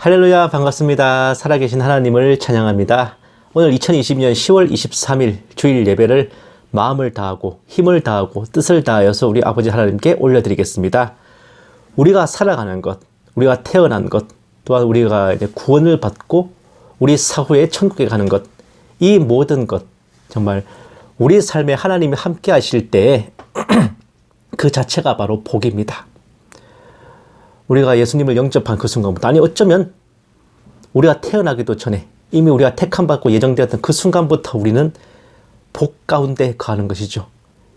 할렐루야, 반갑습니다. 살아계신 하나님을 찬양합니다. 오늘 2020년 10월 23일 주일 예배를 마음을 다하고 힘을 다하고 뜻을 다하여서 우리 아버지 하나님께 올려드리겠습니다. 우리가 살아가는 것, 우리가 태어난 것, 또한 우리가 이제 구원을 받고 우리 사후에 천국에 가는 것, 이 모든 것, 정말 우리 삶에 하나님이 함께 하실 때에 그 자체가 바로 복입니다. 우리가 예수님을 영접한 그 순간부터, 아니 어쩌면 우리가 태어나기도 전에 이미 우리가 택함받고 예정되었던 그 순간부터 우리는 복 가운데 거하는 것이죠.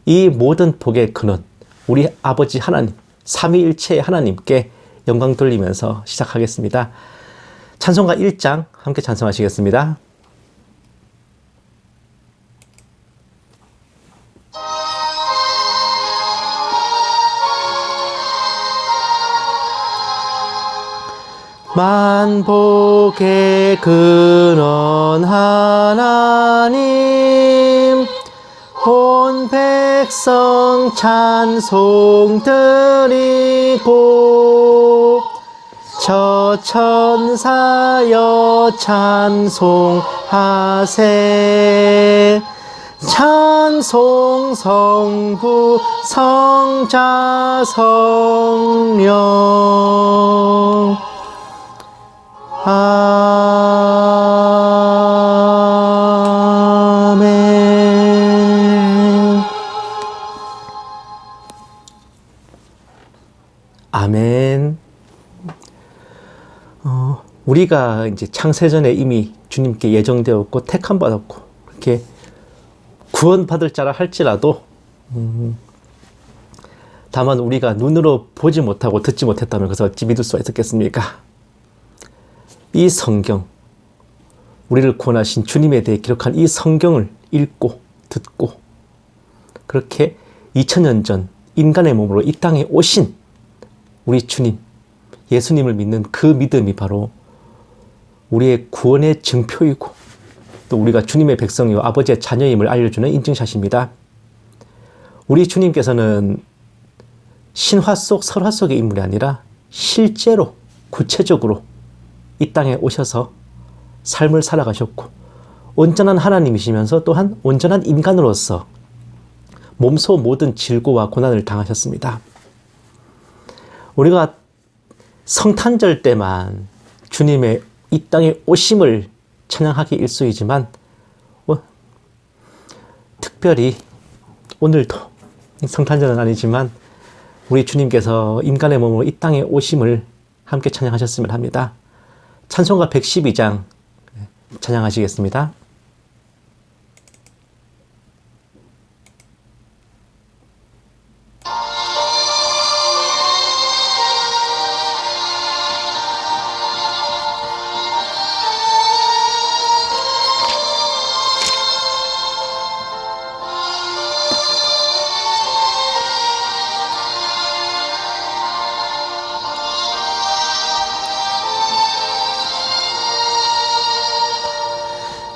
이 모든 복의 근원, 우리 아버지 하나님, 삼위일체의 하나님께 영광 돌리면서 시작하겠습니다. 찬송가 1장 함께 찬송하시겠습니다. 만복의 근원 하나님, 온 백성 찬송 드리고 저 천사여 찬송하세. 찬송 성부 성자 성령. 아멘. 아멘. 우리가 이제 창세전에 이미 주님께 예정되었고 택함받았고 이렇게 구원받을 자라 할지라도 다만 우리가 눈으로 보지 못하고 듣지 못했다면 그것을 어찌 믿을 수가 있었겠습니까? 이 성경, 우리를 구원하신 주님에 대해 기록한 이 성경을 읽고 듣고 그렇게 2000년 전 인간의 몸으로 이 땅에 오신 우리 주님, 예수님을 믿는 그 믿음이 바로 우리의 구원의 증표이고 또 우리가 주님의 백성이요 아버지의 자녀임을 알려주는 인증샷입니다. 우리 주님께서는 신화 속 설화 속의 인물이 아니라 실제로 구체적으로 이 땅에 오셔서 삶을 살아가셨고 온전한 하나님이시면서 또한 온전한 인간으로서 몸소 모든 질고와 고난을 당하셨습니다. 우리가 성탄절 때만 주님의 이 땅에 오심을 찬양하기 일쑤이지만 특별히 오늘도 성탄절은 아니지만 우리 주님께서 인간의 몸으로 이 땅에 오심을 함께 찬양하셨으면 합니다. 찬송가 112장 찬양하시겠습니다.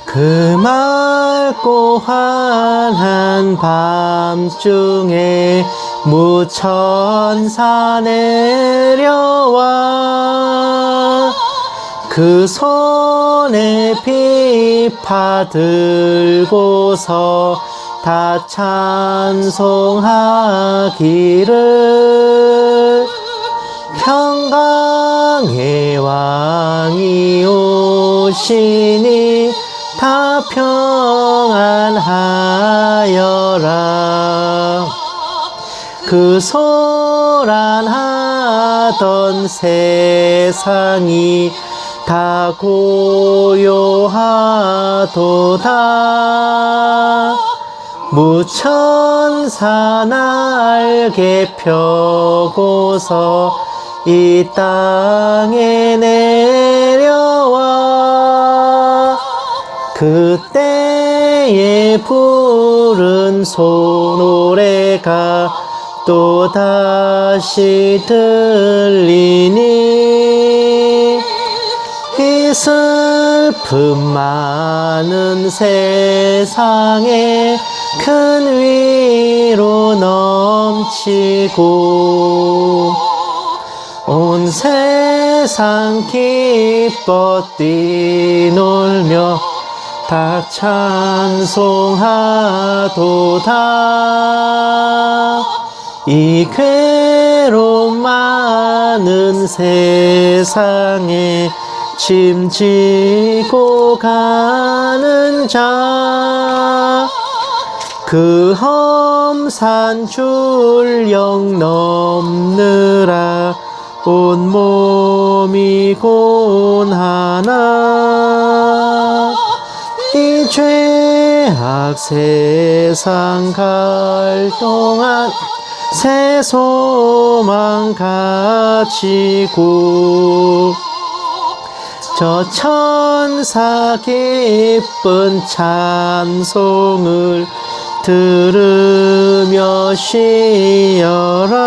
그 맑고 환한 밤중에 무천사 내려와 그 손에 비파 들고서 다 찬송하기를 평강의 왕이 오시니 다 평안하여라. 그 소란하던 세상이 다 고요하도다. 무천사 날개 펴고서 이 땅에 내려와 그때에 부른 소노래가 또다시 들리니 이 슬픔 많은 세상에 큰 위로 넘치고 온 세상 기뻐 뛰놀며 다 찬송하도다. 이 괴로움 많은 세상에 짐지고 가는 자, 그 험산 줄령 넘느라 온몸이 곤하나 이 죄악 세상 갈 동안 새 소망 가지고 저 천사 기쁜 찬송을 들으며 쉬어라.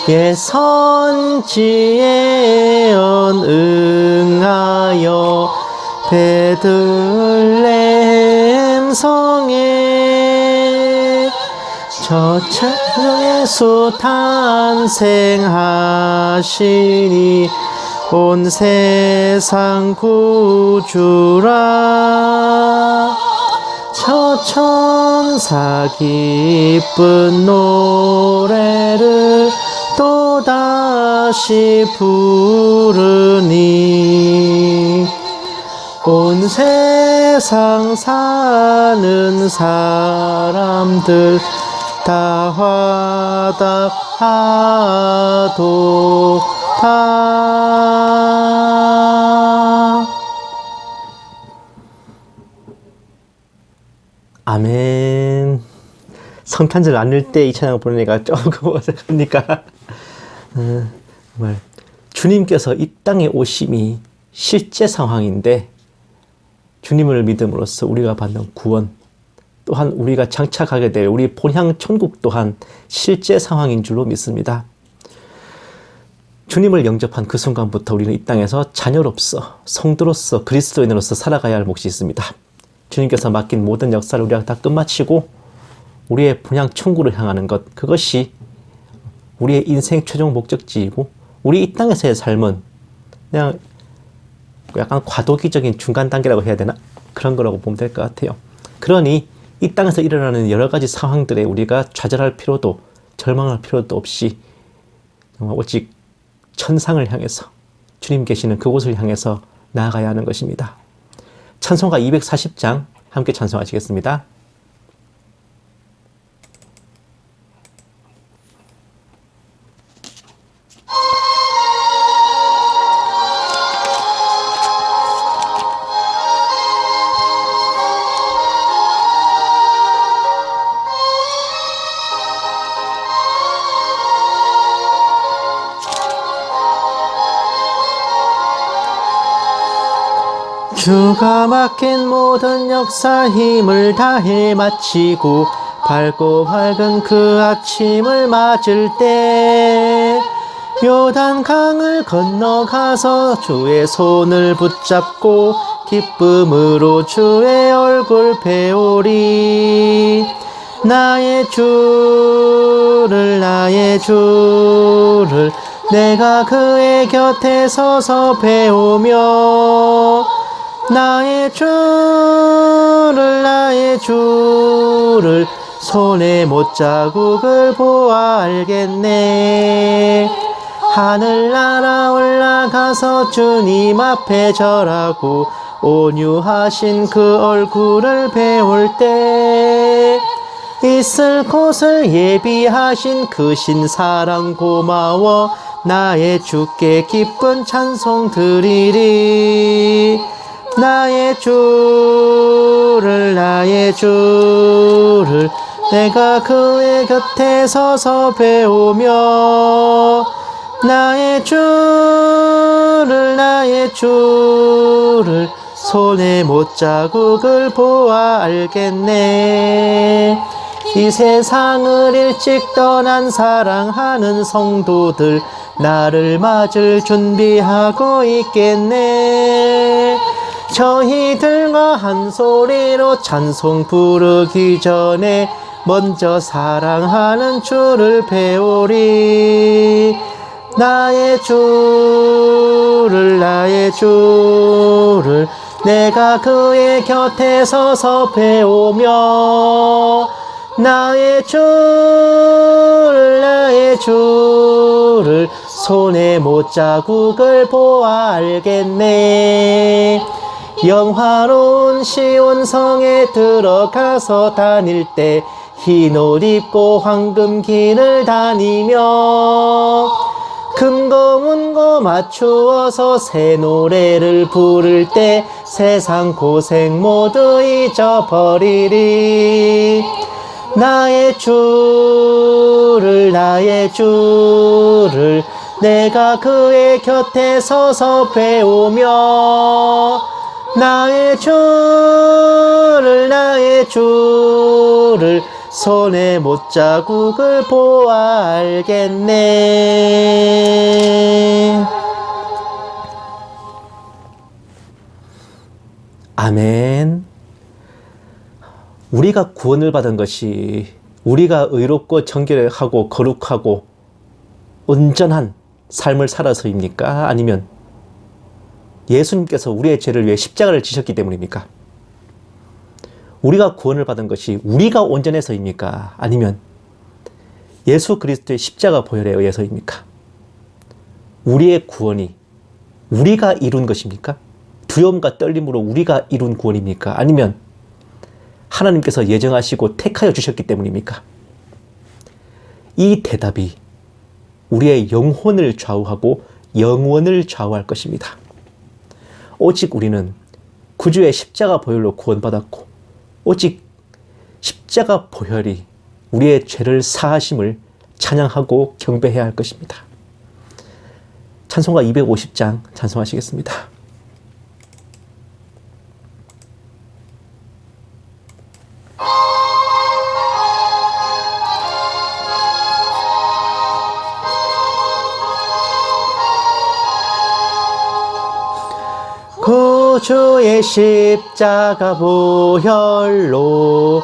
예 선지에 언응하여 베들레헴 성에 저 예수 탄생하시니 온 세상 구주라. 저 천사 기쁜 노래를 또다시 부르니 온 세상 사는 사람들 다 화답하도다. 아멘. 성탄절 안 읽을 때 이 찬양을 부르니까 조금 어색합니까? 정말 주님께서 이 땅에 오심이 실제 상황인데 주님을 믿음으로써 우리가 받는 구원, 또한 우리가 장착하게 될 우리 본향 천국 또한 실제 상황인 줄로 믿습니다. 주님을 영접한 그 순간부터 우리는 이 땅에서 자녀로서, 성도로서, 그리스도인으로서 살아가야 할 몫이 있습니다. 주님께서 맡긴 모든 역사를 우리가 다 끝마치고 우리의 본향 천국을 향하는 것, 그것이 우리의 인생 최종 목적지이고 우리 이 땅에서의 삶은 그냥 약간 과도기적인 중간 단계라고 해야 되나? 그런 거라고 보면 될 것 같아요. 그러니 이 땅에서 일어나는 여러 가지 상황들에 우리가 좌절할 필요도 절망할 필요도 없이 정말 오직 천상을 향해서 주님 계시는 그곳을 향해서 나아가야 하는 것입니다. 찬송가 240장 함께 찬송하시겠습니다. 주가 맡긴 모든 역사 힘을 다해 마치고 밝고 밝은 그 아침을 맞을 때 요단강을 건너가서 주의 손을 붙잡고 기쁨으로 주의 얼굴 배우리. 나의 주를 내가 그의 곁에 서서 배우며 나의 주를 손에 못자국을 보아 알겠네. 하늘나라 올라가서 주님 앞에 절하고 온유하신 그 얼굴을 배울 때 있을 곳을 예비하신 그 신사랑 고마워 나의 주께 기쁜 찬송 드리리. 나의 주를 내가 그의 곁에 서서 배우며 나의 주를 손에 못자국을 보아 알겠네. 이 세상을 일찍 떠난 사랑하는 성도들 나를 맞을 준비하고 있겠네. 저희들과 한 소리로 찬송 부르기 전에 먼저 사랑하는 주를 배우리. 나의 주를 내가 그의 곁에 서서 배우며 나의 주를 손에 못자국을 보아 알겠네. 영화로운 시온성에 들어가서 다닐 때 흰 옷 입고 황금길을 다니며 금고문고 맞추어서 새 노래를 부를 때 세상 고생 모두 잊어버리리. 나의 주를 내가 그의 곁에 서서 배우며 나의 주를 손에 못자국을 보아 알겠네. 아멘. 우리가 구원을 받은 것이 우리가 의롭고 정결하고 거룩하고 온전한 삶을 살아서입니까? 아니면 예수님께서 우리의 죄를 위해 십자가를 지셨기 때문입니까? 우리가 구원을 받은 것이 우리가 온전해서입니까? 아니면 예수 그리스도의 십자가 보혈에 의해서입니까? 우리의 구원이 우리가 이룬 것입니까? 두려움과 떨림으로 우리가 이룬 구원입니까? 아니면 하나님께서 예정하시고 택하여 주셨기 때문입니까? 이 대답이 우리의 영혼을 좌우하고 영원을 좌우할 것입니다. 오직 우리는 구주의 십자가 보혈로 구원받았고 오직 십자가 보혈이 우리의 죄를 사하심을 찬양하고 경배해야 할 것입니다. 찬송가 250장 찬송하시겠습니다. 구주의 십자가 보혈로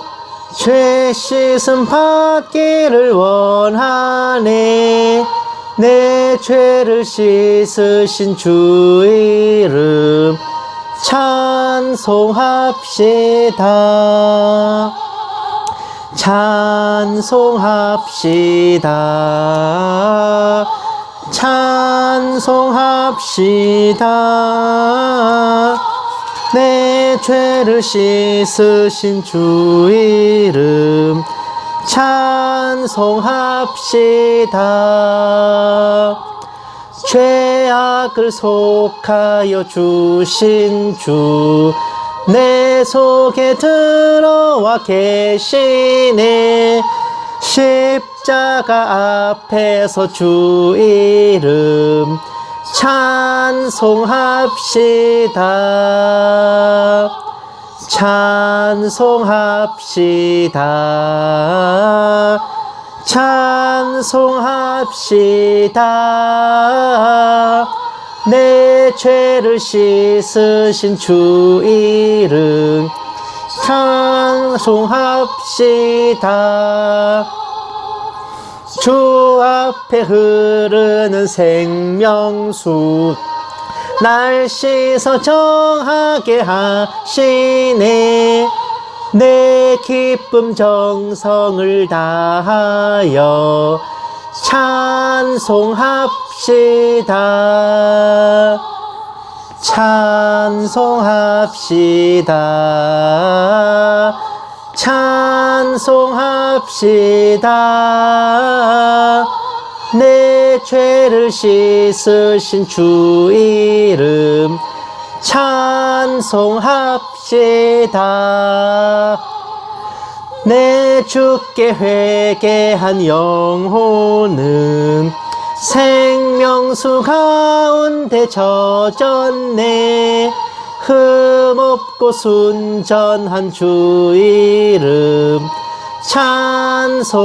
죄 씻음 받기를 원하네. 내 죄를 씻으신 주 이름 찬송합시다. 찬송합시다. 내 죄를 씻으신 주 이름 찬송합시다. 죄악을 속하여 주신 주 내 속에 들어와 계시네. 십자가 앞에서 주 이름 찬송합시다. 찬송합시다. 내 죄를 씻으신 주 이름 찬송합시다. 주 앞에 흐르는 생명수 날 씻어 정하게 하시네. 내 기쁨 정성을 다하여 찬송합시다. 찬송합시다. 내 죄를 씻으신 주 이름 찬송합시다. 내 주께 회개한 영혼은 생명수 가운데 젖었네. 흠없고 순전한 주 이름 찬송합시다.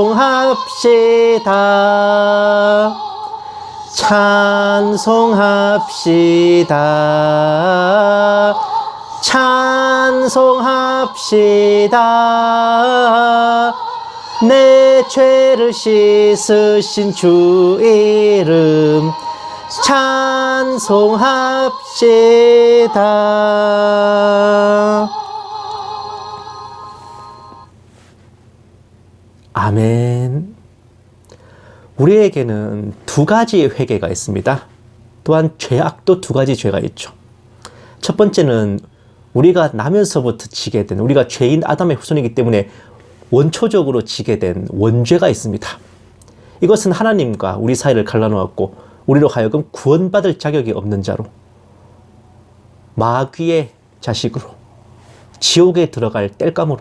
찬송합시다. 내 죄를 씻으신 주 이름 찬송합시다. 아멘. 우리에게는 두 가지의 회개가 있습니다. 또한 죄악도 두 가지 죄가 있죠. 첫 번째는 우리가 나면서부터 지게 된, 우리가 죄인 아담의 후손이기 때문에 원초적으로 지게 된 원죄가 있습니다. 이것은 하나님과 우리 사이를 갈라놓았고 우리로 하여금 구원받을 자격이 없는 자로, 마귀의 자식으로, 지옥에 들어갈 땔감으로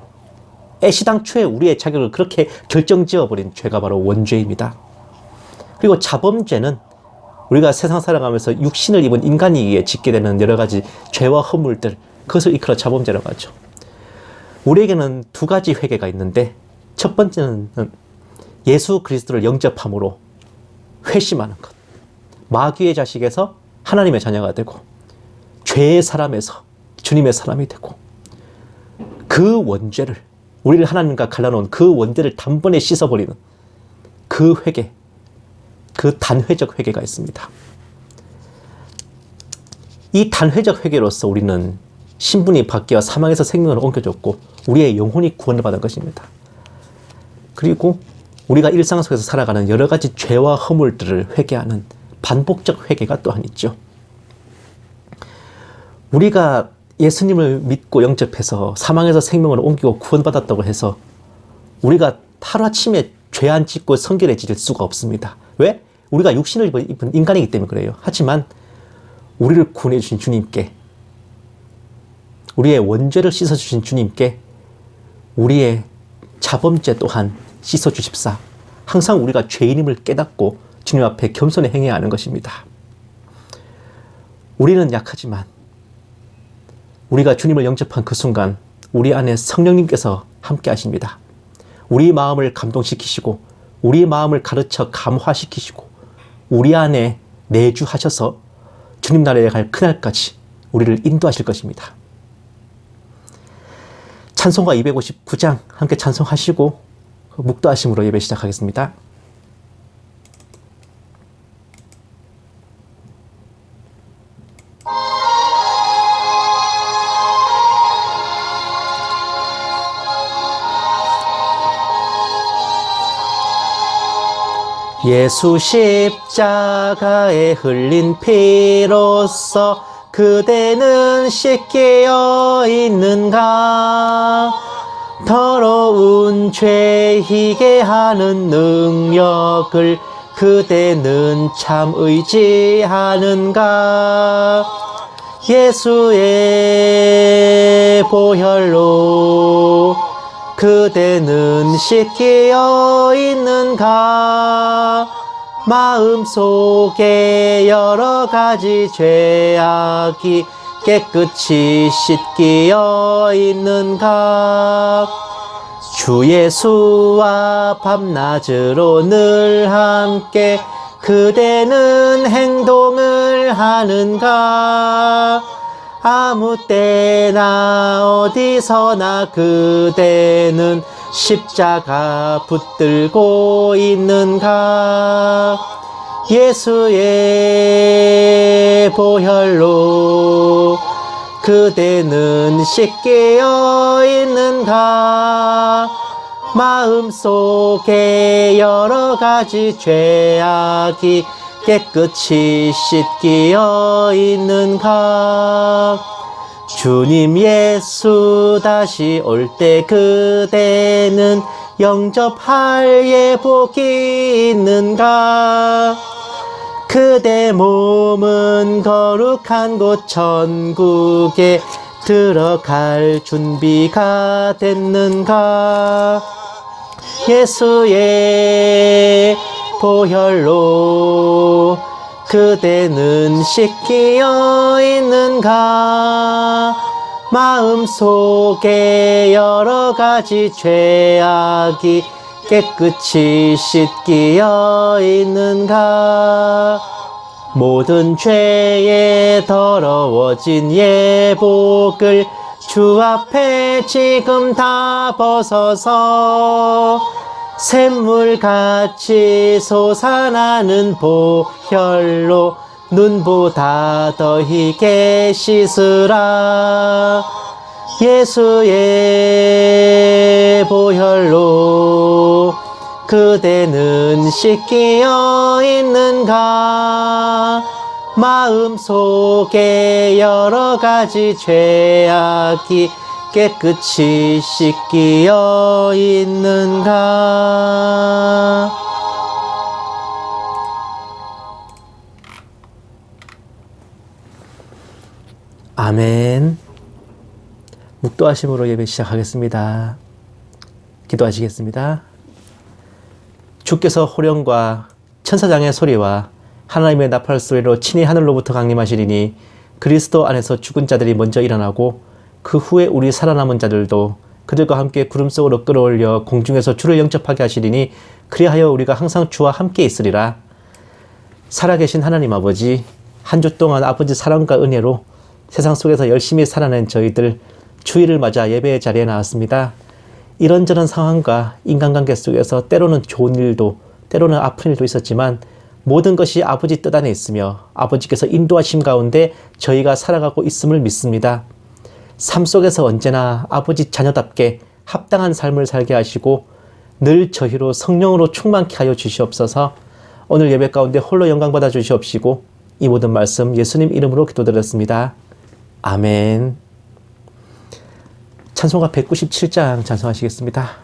애시당초에 우리의 자격을 그렇게 결정지어버린 죄가 바로 원죄입니다. 그리고 자범죄는 우리가 세상 살아가면서 육신을 입은 인간이기에 짓게 되는 여러 가지 죄와 허물들, 그것을 이끌어 자범죄라고 하죠. 우리에게는 두 가지 회개가 있는데, 첫 번째는 예수 그리스도를 영접함으로 회심하는 것. 마귀의 자식에서 하나님의 자녀가 되고 죄의 사람에서 주님의 사람이 되고, 그 원죄를, 우리를 하나님과 갈라놓은 그 원죄를 단번에 씻어버리는 그 회개, 그 단회적 회개가 있습니다. 이 단회적 회개로서 우리는 신분이 바뀌어 사망에서 생명을 옮겨줬고 우리의 영혼이 구원을 받은 것입니다. 그리고 우리가 일상 속에서 살아가는 여러 가지 죄와 허물들을 회개하는 반복적 회개가 또한 있죠. 우리가 예수님을 믿고 영접해서 사망에서 생명을 옮기고 구원받았다고 해서 우리가 하루아침에 죄 안 짓고 성결해질 수가 없습니다. 왜? 우리가 육신을 입은 인간이기 때문에 그래요. 하지만 우리를 구원해 주신 주님께, 우리의 원죄를 씻어주신 주님께 우리의 자범죄 또한 씻어주십사. 항상 우리가 죄인임을 깨닫고 주님 앞에 겸손히 행해야 하는 것입니다. 우리는 약하지만 우리가 주님을 영접한 그 순간 우리 안에 성령님께서 함께 하십니다. 우리 마음을 감동시키시고 우리 마음을 가르쳐 감화시키시고 우리 안에 내주하셔서 주님 나라에 갈 그날까지 우리를 인도하실 것입니다. 찬송가 259장 함께 찬송하시고 묵도하심으로 예배 시작하겠습니다. 예수 십자가에 흘린 피로써 그대는 씻겨 있는가? 더러운 죄 희게 하는 능력을 그대는 참 의지하는가? 예수의 보혈로 그대는 씻겨 있는가? 마음속에 여러 가지 죄악이 깨끗이 씻겨 있는가? 주 예수와 밤낮으로 늘 함께 그대는 행동을 하는가? 아무 때나 어디서나 그대는 십자가 붙들고 있는가? 예수의 보혈로 그대는 씻겨 있는가? 마음속에 여러 가지 죄악이 깨끗이 씻겨 있는가? 주님 예수 다시 올 때 그대는 영접할 예복이 있는가? 그대 몸은 거룩한 곳 천국에 들어갈 준비가 됐는가? 예수의 보혈로 그대는 씻겨 있는가? 마음속에 여러 가지 죄악이 깨끗이 씻겨 있는가? 모든 죄에 더러워진 예복을 주 앞에 지금 다 벗어서 샘물같이 솟아나는 보혈로 눈보다 더히게 씻으라. 예수의 보혈로 그대는 씻기어 있는가? 마음속에 여러 가지 죄악이 깨끗이 씻기어 있는가? 아멘. 묵도하심으로 예배 시작하겠습니다. 기도하시겠습니다. 주께서 호령과 천사장의 소리와 하나님의 나팔 소리로 친히 하늘로부터 강림하시리니 그리스도 안에서 죽은 자들이 먼저 일어나고 그 후에 우리 살아남은 자들도 그들과 함께 구름 속으로 끌어올려 공중에서 주를 영접하게 하시리니 그리하여 우리가 항상 주와 함께 있으리라. 살아계신 하나님 아버지, 한 주 동안 아버지 사랑과 은혜로 세상 속에서 열심히 살아낸 저희들 주일을 맞아 예배의 자리에 나왔습니다. 이런저런 상황과 인간관계 속에서 때로는 좋은 일도 때로는 아픈 일도 있었지만 모든 것이 아버지 뜻 안에 있으며 아버지께서 인도하심 가운데 저희가 살아가고 있음을 믿습니다. 삶 속에서 언제나 아버지 자녀답게 합당한 삶을 살게 하시고 늘 저희로 성령으로 충만케 하여 주시옵소서. 오늘 예배 가운데 홀로 영광 받아 주시옵시고 이 모든 말씀 예수님 이름으로 기도드렸습니다. 아멘. 찬송가 197장 찬송하시겠습니다.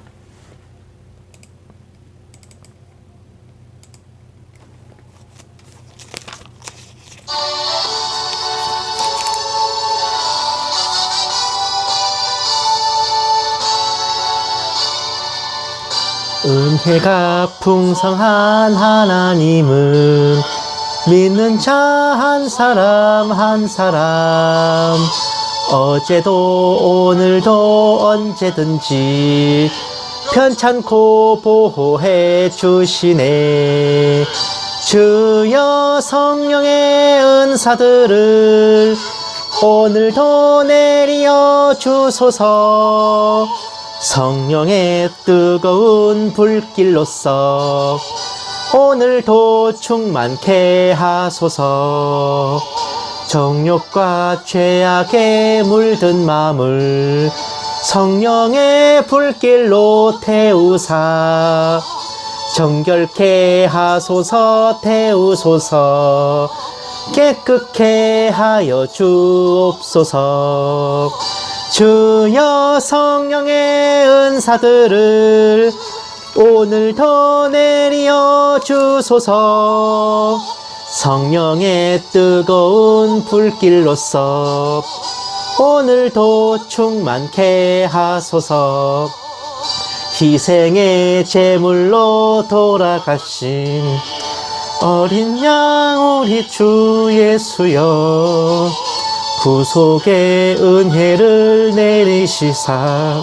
은혜가 풍성한 하나님은 믿는 자 한 사람 한 사람 어제도 오늘도 언제든지 편찮고 보호해 주시네. 주여 성령의 은사들을 오늘도 내리어 주소서. 성령의 뜨거운 불길로서 오늘도 충만케 하소서. 정욕과 죄악에 물든 마음을 성령의 불길로 태우사 정결케 하소서. 태우소서. 깨끗게 하여 주옵소서. 주여 성령의 은사들을 오늘도 내리어 주소서. 성령의 뜨거운 불길로서 오늘도 충만케 하소서. 희생의 제물로 돌아가신 어린 양 우리 주 예수여 구속의 은혜를 내리시사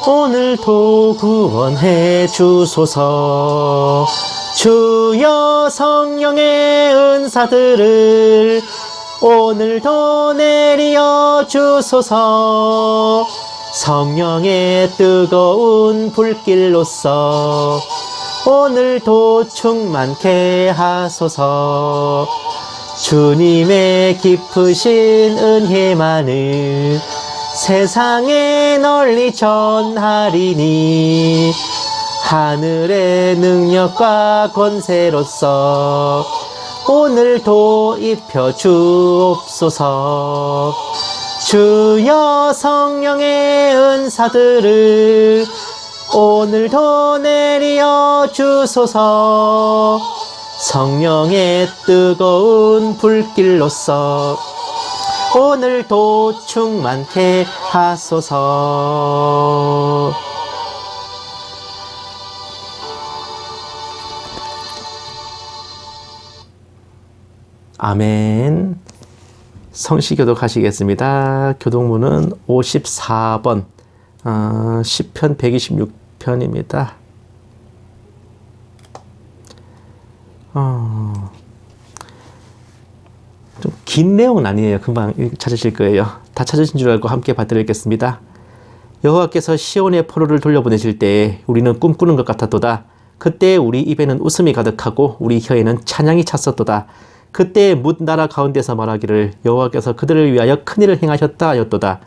오늘도 구원해 주소서. 주여 성령의 은사들을 오늘도 내리어 주소서. 성령의 뜨거운 불길로서 오늘도 충만케 하소서. 주님의 깊으신 은혜만을 세상에 널리 전하리니 하늘의 능력과 권세로서 오늘도 입혀 주옵소서. 주여 성령의 은사들을 오늘도 내리어 주소서. 성령의 뜨거운 불길로서 오늘도 충만케 하소서. 아멘. 성시교독 하시겠습니다. 교독문은 54번, 시편 126편입니다. 좀 긴 내용은 아니에요. 금방 찾으실 거예요. 다 찾으신 줄 알고 함께 봐드리겠습니다. 여호와께서 시온의 포로를 돌려보내실 때에 우리는 꿈꾸는 것 같았도다. 그때 우리 입에는 웃음이 가득하고 우리 혀에는 찬양이 찼었도다. 그때 뭇 나라 가운데서 말하기를 여호와께서 그들을 위하여 큰일을 행하셨다 하였도다.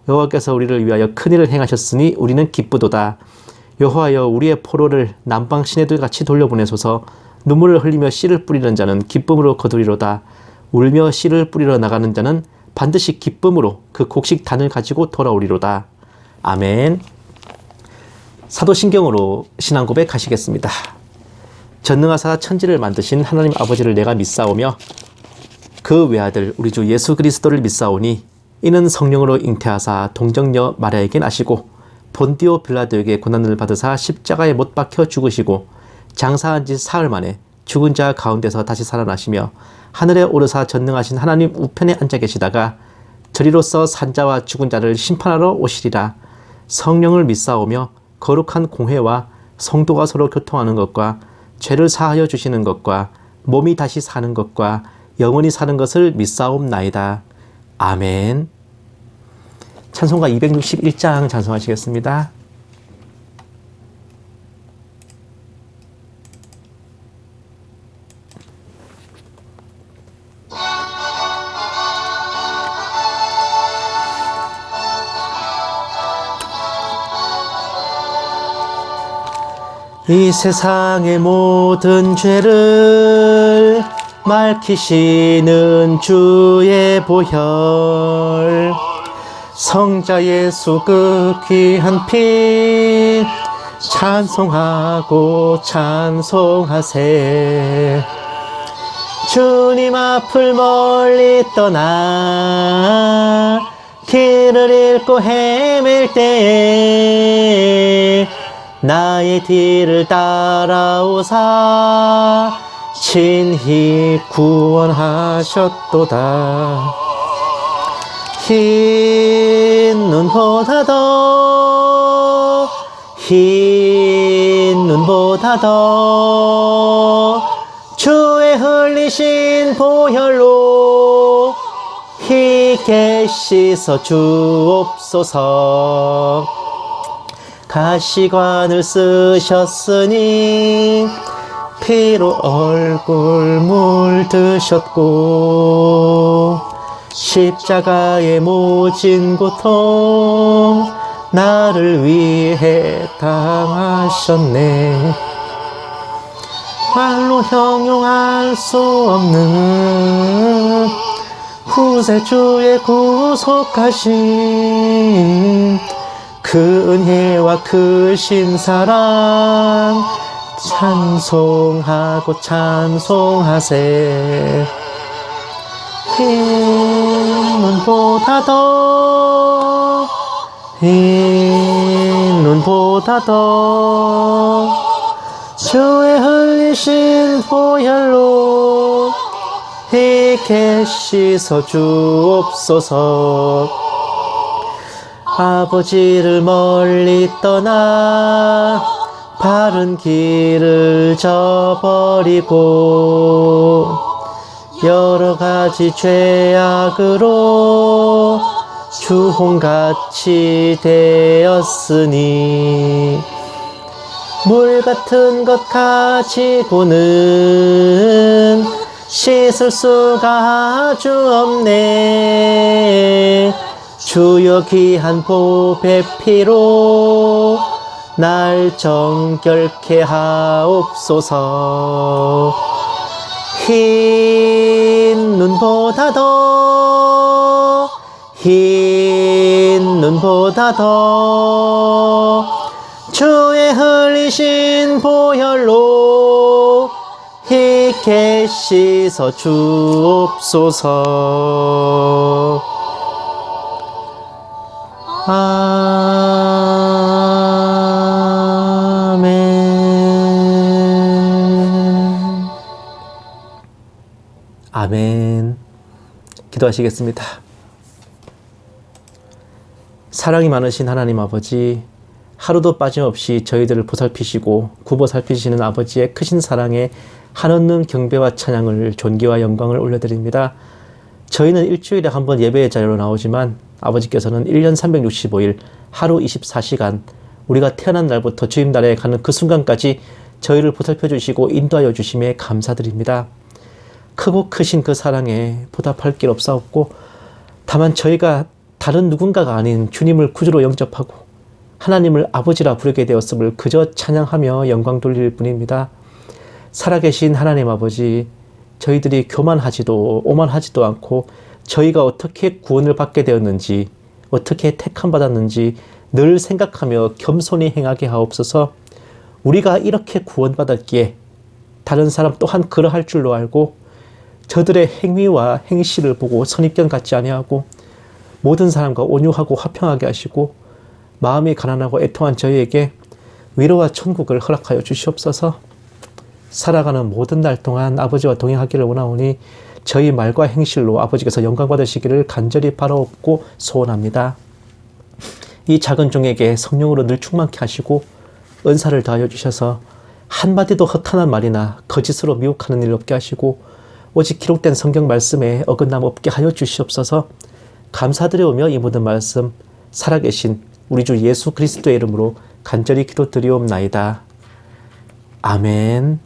여호와께서 우리를 위하여 큰일을 행하셨으니 우리는 기쁘도다. 여호와여 우리의 포로를 남방 시내들 같이 돌려보내소서. 눈물을 흘리며 씨를 뿌리는 자는 기쁨으로 거두리로다. 울며 씨를 뿌리러 나가는 자는 반드시 기쁨으로 그 곡식 단을 가지고 돌아오리로다. 아멘. 사도신경으로 신앙 고백하시겠습니다. 전능하사 천지를 만드신 하나님 아버지를 내가 믿사오며 그 외아들 우리 주 예수 그리스도를 믿사오니 이는 성령으로 잉태하사 동정녀 마리아에게 나시고 본디오 빌라도에게 고난을 받으사 십자가에 못 박혀 죽으시고 장사한 지 사흘 만에 죽은 자 가운데서 다시 살아나시며 하늘에 오르사 전능하신 하나님 우편에 앉아 계시다가 저리로서 산자와 죽은 자를 심판하러 오시리라. 성령을 믿사오며 거룩한 공회와 성도가 서로 교통하는 것과 죄를 사하여 주시는 것과 몸이 다시 사는 것과 영원히 사는 것을 믿사옵나이다. 아멘. 찬송가 261장 찬송하시겠습니다. 이 세상의 모든 죄를 맑히시는 주의 보혈, 성자 예수 그 귀한 피 찬송하고 찬송하세. 주님 앞을 멀리 떠나 길을 잃고 헤맬 때에 나의 뒤를 따라오사 친히 구원하셨도다. 흰 눈보다 더 흰 눈보다 더 주의 흘리신 보혈로 희게 씻어 주옵소서. 가시관을 쓰셨으니 피로 얼굴 물드셨고 십자가의 모진 고통 나를 위해 당하셨네. 말로 형용할 수 없는 구세주의 구속하심 그 은혜와 크신 사랑 찬송하고 찬송하세. 흰 눈보다 더 흰 눈보다 더 주의 흘리신 보혈로 희게 씻어 주옵소서. 아버지를 멀리 떠나 바른 길을 저버리고 여러 가지 죄악으로 주홍같이 되었으니 물 같은 것 가지고는 씻을 수가 아주 없네. 주여 귀한 보배 피로 날 정결케 하옵소서. 흰 눈보다 더 흰 눈보다 더 주의 흘리신 보혈로 희게 씻어 주옵소서. 아멘. 아멘. 기도하시겠습니다. 사랑이 많으신 하나님 아버지, 하루도 빠짐없이 저희들을 보살피시고 굽어 살피시는 아버지의 크신 사랑에 한없는 경배와 찬양을, 존귀와 영광을 올려드립니다. 저희는 일주일에 한 번 예배의 자리로 나오지만 아버지께서는 1년 365일 하루 24시간 우리가 태어난 날부터 주임날에 가는 그 순간까지 저희를 보살펴 주시고 인도하여 주심에 감사드립니다. 크고 크신 그 사랑에 보답할 길 없사옵고 다만 저희가 다른 누군가가 아닌 주님을 구주로 영접하고 하나님을 아버지라 부르게 되었음을 그저 찬양하며 영광 돌릴 뿐입니다. 살아계신 하나님 아버지, 저희들이 교만하지도 오만하지도 않고 저희가 어떻게 구원을 받게 되었는지 어떻게 택함받았는지 늘 생각하며 겸손히 행하게 하옵소서. 우리가 이렇게 구원받았기에 다른 사람 또한 그러할 줄로 알고 저들의 행위와 행실을 보고 선입견 갖지 아니하고 모든 사람과 온유하고 화평하게 하시고 마음이 가난하고 애통한 저희에게 위로와 천국을 허락하여 주시옵소서. 살아가는 모든 날 동안 아버지와 동행하기를 원하오니 저희 말과 행실로 아버지께서 영광 받으시기를 간절히 바라옵고 소원합니다. 이 작은 종에게 성령으로 늘 충만케 하시고 은사를 더하여 주셔서 한마디도 허탄한 말이나 거짓으로 미혹하는 일 없게 하시고 오직 기록된 성경 말씀에 어긋남 없게 하여 주시옵소서. 감사드리오며 이 모든 말씀 살아계신 우리 주 예수 그리스도의 이름으로 간절히 기도드리옵나이다. 아멘.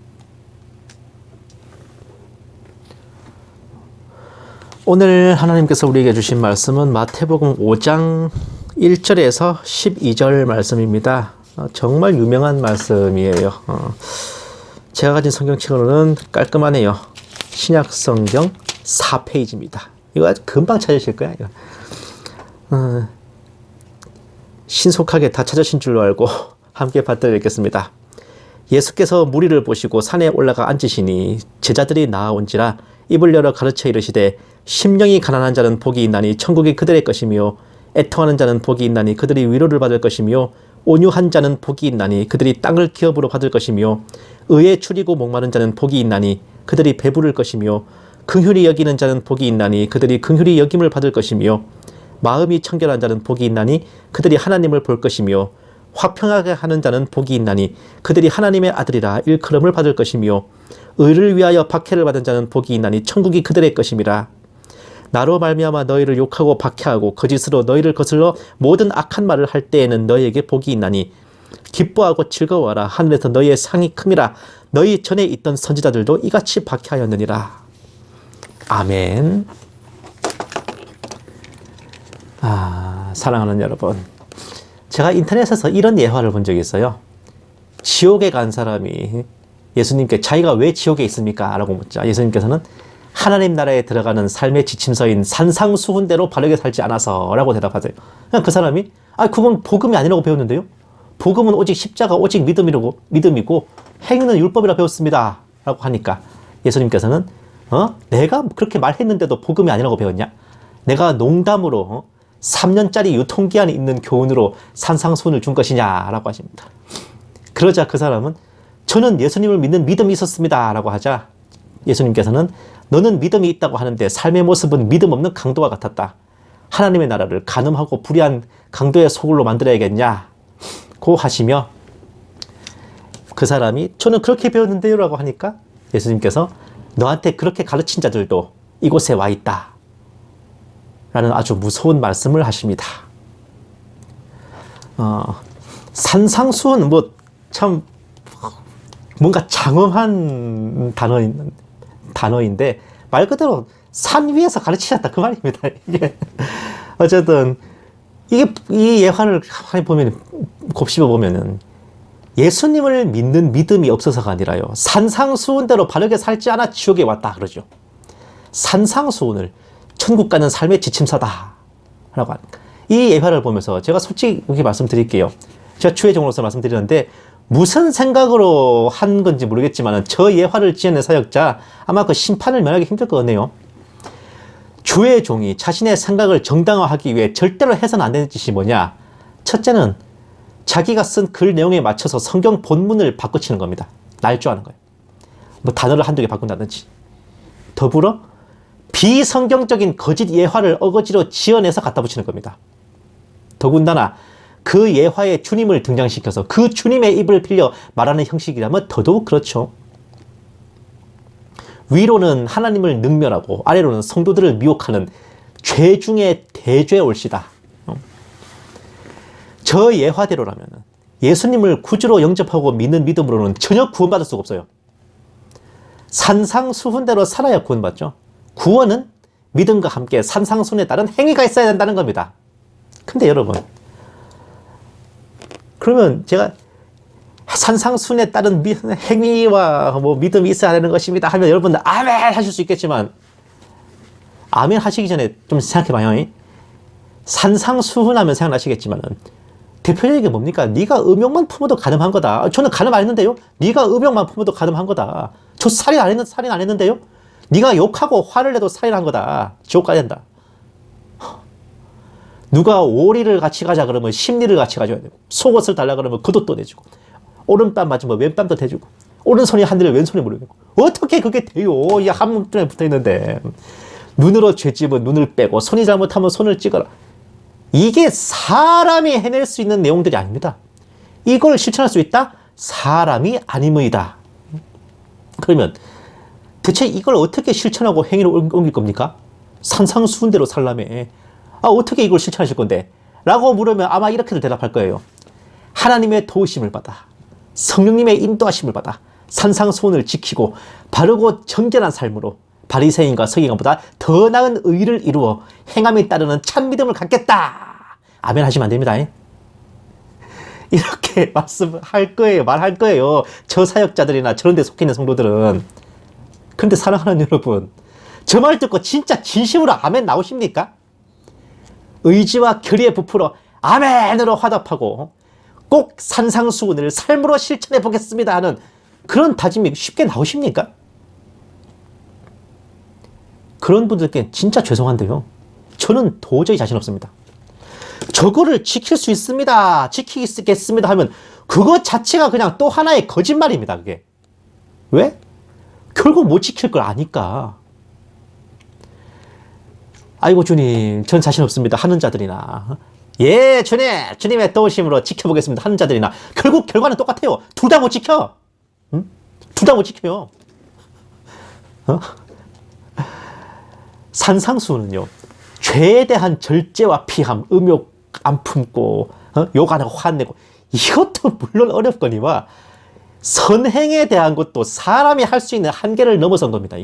오늘 하나님께서 우리에게 주신 말씀은 마태복음 5장 1절에서 12절 말씀입니다. 정말 유명한 말씀이에요. 제가 가진 성경책으로는 깔끔하네요. 신약 성경 4페이지입니다. 이거 아주 금방 찾으실 거야. 이거. 신속하게 다 찾으신 줄로 알고 함께 받들어 읽겠습니다. 예수께서 무리를 보시고 산에 올라가 앉으시니 제자들이 나아온지라 입을 열어 가르쳐 이르시되 심령이 가난한 자는 복이 있나니 천국이 그들의 것이며 애통하는 자는 복이 있나니 그들이 위로를 받을 것이며 온유한 자는 복이 있나니 그들이 땅을 기업으로 받을 것이며 의에 추리고 목마른 자는 복이 있나니 그들이 배부를 것이며 긍휼히 여기는 자는 복이 있나니 그들이 긍휼히 여김을 받을 것이며 마음이 청결한 자는 복이 있나니 그들이 하나님을 볼 것이며 화평하게 하는 자는 복이 있나니 그들이 하나님의 아들이라 일컬음을 받을 것이며 의를 위하여 박해를 받은 자는 복이 있나니 천국이 그들의 것임이라. 나로 말미암아 너희를 욕하고 박해하고 거짓으로 너희를 거슬러 모든 악한 말을 할 때에는 너희에게 복이 있나니 기뻐하고 즐거워하라. 하늘에서 너희의 상이 큼이라. 너희 전에 있던 선지자들도 이같이 박해하였느니라. 아멘. 사랑하는 여러분, 제가 인터넷에서 이런 예화를 본 적이 있어요. 지옥에 간 사람이 예수님께 자기가 왜 지옥에 있습니까? 라고 묻자 예수님께서는 하나님 나라에 들어가는 삶의 지침서인 산상수훈대로 바르게 살지 않아서 라고 대답하세요. 그냥 그 사람이 그건 복음이 아니라고 배웠는데요. 복음은 오직 십자가 오직 믿음이고 행위는 율법이라 배웠습니다. 라고 하니까 예수님께서는 내가 그렇게 말했는데도 복음이 아니라고 배웠냐? 내가 농담으로 3년짜리 유통기한이 있는 교훈으로 산상수훈을 준 것이냐? 라고 하십니다. 그러자 그 사람은 저는 예수님을 믿는 믿음이 있었습니다. 라고 하자 예수님께서는 너는 믿음이 있다고 하는데 삶의 모습은 믿음 없는 강도와 같았다. 하나님의 나라를 간음하고 불의한 강도의 소굴로 만들어야겠냐? 고 하시며 그 사람이 저는 그렇게 배웠는데요 라고 하니까 예수님께서 너한테 그렇게 가르친 자들도 이곳에 와 있다. 라는 아주 무서운 말씀을 하십니다. 산상수훈 참 뭔가 장엄한 단어인데 말 그대로 산 위에서 가르치셨다 그 말입니다. 이게 어쨌든 이 예화를 보면 곱씹어 보면은 예수님을 믿는 믿음이 없어서가 아니라요. 산상수훈대로 바르게 살지 않아 지옥에 왔다 그러죠. 산상수훈을 천국 가는 삶의 지침서다 라고 하니까 이 예화를 보면서 제가 솔직히 이렇게 말씀드릴게요. 제가 추회종으로서 말씀드리는데 무슨 생각으로 한 건지 모르겠지만 저 예화를 지어낸 사역자 아마 그 심판을 면하기 힘들 것 같네요. 주의 종이 자신의 생각을 정당화하기 위해 절대로 해서는 안 되는 짓이 뭐냐? 첫째는 자기가 쓴 글 내용에 맞춰서 성경 본문을 바꿔치는 겁니다. 날조하는 거예요. 단어를 한두 개 바꾼다든지. 더불어 비성경적인 거짓 예화를 어거지로 지어내서 갖다 붙이는 겁니다. 더군다나 그 예화에 주님을 등장시켜서 그 주님의 입을 빌려 말하는 형식이라면 더더욱 그렇죠. 위로는 하나님을 능멸하고 아래로는 성도들을 미혹하는 죄 중에 대죄 올시다. 저 예화대로라면 예수님을 구주로 영접하고 믿는 믿음으로는 전혀 구원받을 수가 없어요. 산상수훈대로 살아야 구원받죠. 구원은 믿음과 함께 산상수훈에 따른 행위가 있어야 된다는 겁니다. 근데 여러분, 그러면 제가 산상수훈에 따른 행위와 뭐 믿음이 있어야 되는 것입니다 하면 여러분들 아멘 하실 수 있겠지만, 아멘 하시기 전에 좀 생각해봐요. 산상수훈하면 생각나시겠지만 대표적인 게 뭡니까? 네가 음욕만 품어도 가늠한 거다. 저는 가늠 안 했는데요. 네가 음욕만 품어도 가늠한 거다. 저 살인 안 했는데요. 네가 욕하고 화를 내도 살인한 거다. 지옥 가야 된다. 누가 오리를 같이 가자 그러면 십리를 같이 가져야 되고, 속옷을 달라 그러면 겉옷도 내주고, 오른뺨 맞으면 왼뺨도 대주고, 오른손이 하늘에 왼손이 무릎이고, 어떻게 그게 돼요? 이 한몸에 붙어 있는데. 눈으로 죄집은 눈을 빼고, 손이 잘못하면 손을 찍어라. 이게 사람이 해낼 수 있는 내용들이 아닙니다. 이걸 실천할 수 있다? 사람이 아님의다. 그러면 대체 이걸 어떻게 실천하고 행위로 옮길 겁니까? 산상수훈대로 살라며. 어떻게 이걸 실천하실 건데? 라고 물으면 아마 이렇게도 대답할 거예요. 하나님의 도우심을 받아, 성령님의 인도하심을 받아 산상수훈을 지키고 바르고 정결한 삶으로 바리새인과 서기관보다 더 나은 의를 이루어 행함에 따르는 참 믿음을 갖겠다. 아멘 하시면 안 됩니다. 이렇게 말씀할 거예요. 말할 거예요. 저 사역자들이나 저런 데 속해 있는 성도들은. 그런데 사랑하는 여러분, 저 말 듣고 진짜 진심으로 아멘 나오십니까? 의지와 결의에 부풀어 아멘으로 화답하고 꼭 산상수훈을 삶으로 실천해 보겠습니다 하는 그런 다짐이 쉽게 나오십니까? 그런 분들께 진짜 죄송한데요. 저는 도저히 자신 없습니다. 저거를 지킬 수 있습니다, 지키겠습니다 하면 그것 자체가 그냥 또 하나의 거짓말입니다. 그게 왜? 결국 못 지킬 걸 아니까. 아이고 주님, 전 자신 없습니다 하는 자들이나, 예 주님, 주님의 도우심으로 지켜보겠습니다 하는 자들이나 결국 결과는 똑같아요. 둘 다 못 지켜. 응? 둘 다 못 지켜요. 산상수훈은요, 죄에 대한 절제와 피함, 음욕 안 품고, 욕 안 하고 화 안 내고, 이것도 물론 어렵거니와 선행에 대한 것도 사람이 할 수 있는 한계를 넘어선 겁니다.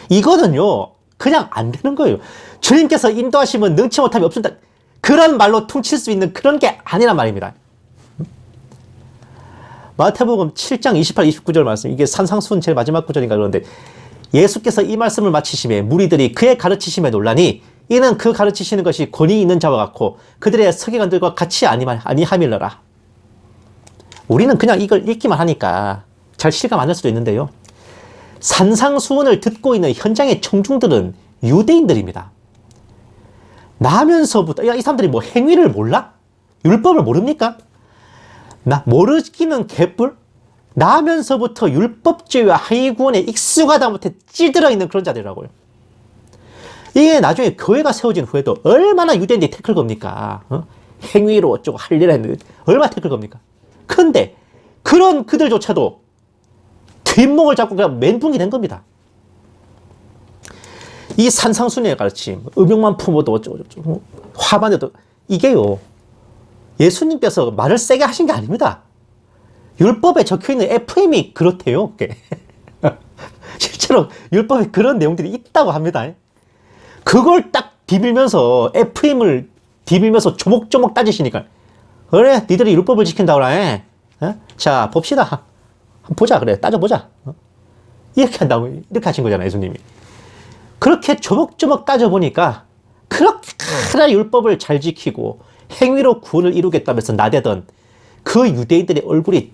이거는요 그냥 안 되는 거예요. 주님께서 인도하시면 능치 못함이 없습니다, 그런 말로 퉁칠 수 있는 그런 게 아니란 말입니다. 마태복음 7장 28, 29절 말씀, 이게 산상수훈 제일 마지막 구절인가 그런데, 예수께서 이 말씀을 마치심에 무리들이 그의 가르치심에 놀라니 이는 그 가르치시는 것이 권위 있는 자와 같고 그들의 서기관들과 같이 아니함일러라. 우리는 그냥 이걸 읽기만 하니까 잘 실감 안 할 수도 있는데요, 산상수훈을 듣고 있는 현장의 청중들은 유대인들입니다. 나면서부터, 이 사람들이 뭐 행위를 몰라? 율법을 모릅니까? 모르기는 개뿔? 나면서부터 율법주의와 하위구원에 익숙하다 못해 찌들어 있는 그런 자들이라고요. 이게 나중에 교회가 세워진 후에도 얼마나 유대인들이 태클 겁니까? 행위로 어쩌고 할 일 했는데 얼마나 태클 겁니까? 근데 그런 그들조차도 뒷목을 잡고 그냥 멘붕이 된 겁니다. 이 산상수훈의 가르침, 음욕만 품어도 어쩌고 화만 내도, 이게요 예수님께서 말을 세게 하신 게 아닙니다. 율법에 적혀있는 FM이 그렇대요. 실제로 율법에 그런 내용들이 있다고 합니다. 그걸 딱 비빌면서, FM을 비빌면서 조목조목 따지시니까, 그래 니들이 율법을 지킨다고 그래, 자 봅시다, 한번 보자, 그래 따져보자, 이렇게 한다고, 이렇게 하신 거잖아요. 예수님이 그렇게 조목조목 따져보니까 그렇게 율법을 잘 지키고 행위로 구원을 이루겠다면서 나대던 그 유대인들의 얼굴이